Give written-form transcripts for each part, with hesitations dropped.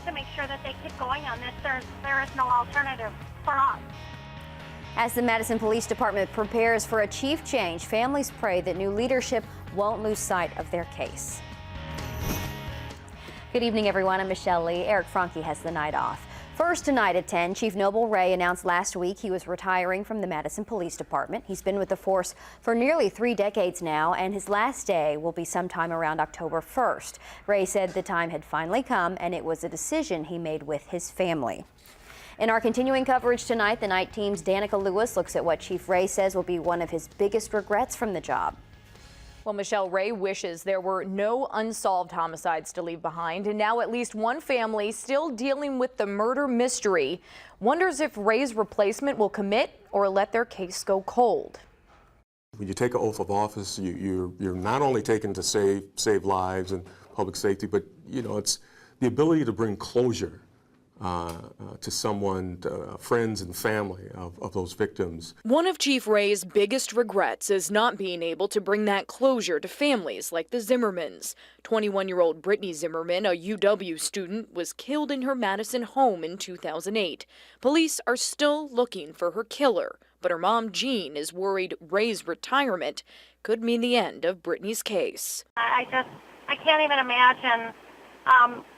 have to make sure that they keep going on this. There is no alternative for us. As the Madison Police Department prepares for a chief change, families pray that new leadership won't lose sight of their case. Good evening, everyone. I'm Michelle Lee. Eric Franke has the night off. First tonight at 10, Chief Noble Wray announced last week he was retiring from the Madison Police Department. He's been with the force for nearly 3 decades now, and his last day will be sometime around October 1st. Wray said the time had finally come, and it was a decision he made with his family. In our continuing coverage tonight, the night team's Danica Lewis looks at what Chief Wray says will be one of his biggest regrets from the job. Well, Michelle, Wray wishes there were no unsolved homicides to leave behind, and now at least one family still dealing with the murder mystery wonders if Wray's replacement will commit or let their case go cold. When you take an oath of office, you're not only taken to save lives and public safety, but it's the ability to bring closure to someone, friends and family of those victims. One of Chief Wray's biggest regrets is not being able to bring that closure to families like the Zimmermans. 21-year-old Brittany Zimmerman, a UW student, was killed in her Madison home in 2008. Police are still looking for her killer, but her mom, Jean, is worried Wray's retirement could mean the end of Brittany's case. I can't even imagine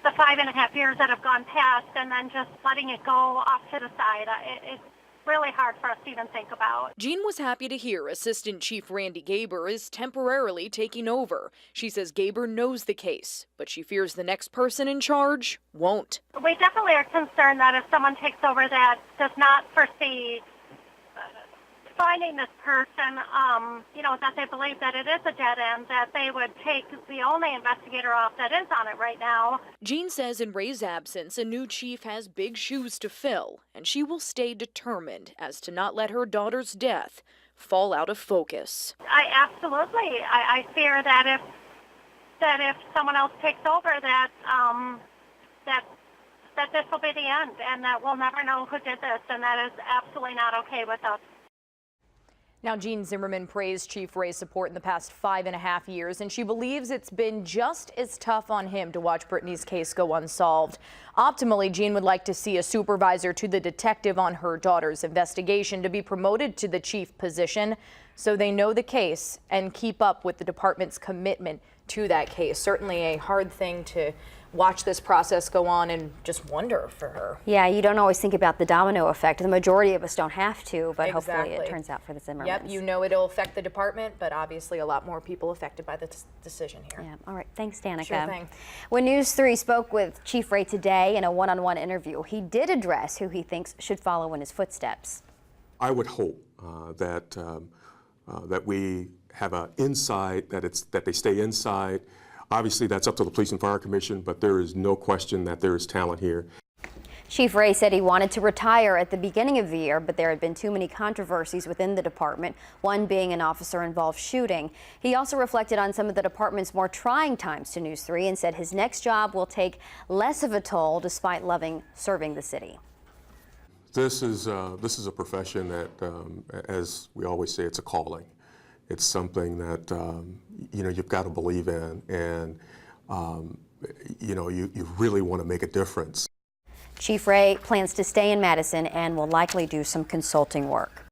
the 5.5 years that have gone past and then just letting it go off to the side. It's really hard for us to even think about. Jean was happy to hear Assistant Chief Randy Gaber is temporarily taking over. She says Gaber knows the case, but she fears the next person in charge won't. We definitely are concerned that if someone takes over that does not foresee finding this person, that they believe that it is a dead end, that they would take the only investigator off that is on it right now. Jean says in Wray's absence, a new chief has big shoes to fill, and she will stay determined as to not let her daughter's death fall out of focus. I fear that if someone else takes over, that this will be the end, and that we'll never know who did this, and that is absolutely not okay with us. Now, Jean Zimmerman praised Chief Wray's support in the past 5.5 years, and she believes it's been just as tough on him to watch Brittany's case go unsolved. Optimally, Jean would like to see a supervisor to the detective on her daughter's investigation to be promoted to the chief position so they know the case and keep up with the department's commitment to that case. Certainly a hard thing to watch this process go on and just wonder for her. Yeah, you don't always think about the domino effect. The majority of us don't have to, but hopefully it turns out for the Zimmermans. Yep, it'll affect the department, but obviously a lot more people affected by the decision here. Yeah, all right, thanks, Danica. Sure thing. When News 3 spoke with Chief Wray today in a one-on-one interview, he did address who he thinks should follow in his footsteps. I would hope that we have an insight, that they stay inside. Obviously, that's up to the Police and Fire Commission, but there is no question that there is talent here. Chief Wray said he wanted to retire at the beginning of the year, but there had been too many controversies within the department, one being an officer-involved shooting. He also reflected on some of the department's more trying times to News 3 and said his next job will take less of a toll despite loving serving the city. This is a profession that, as we always say, it's a calling. It's something that you've got to believe in, and you really want to make a difference. Chief Wray plans to stay in Madison and will likely do some consulting work.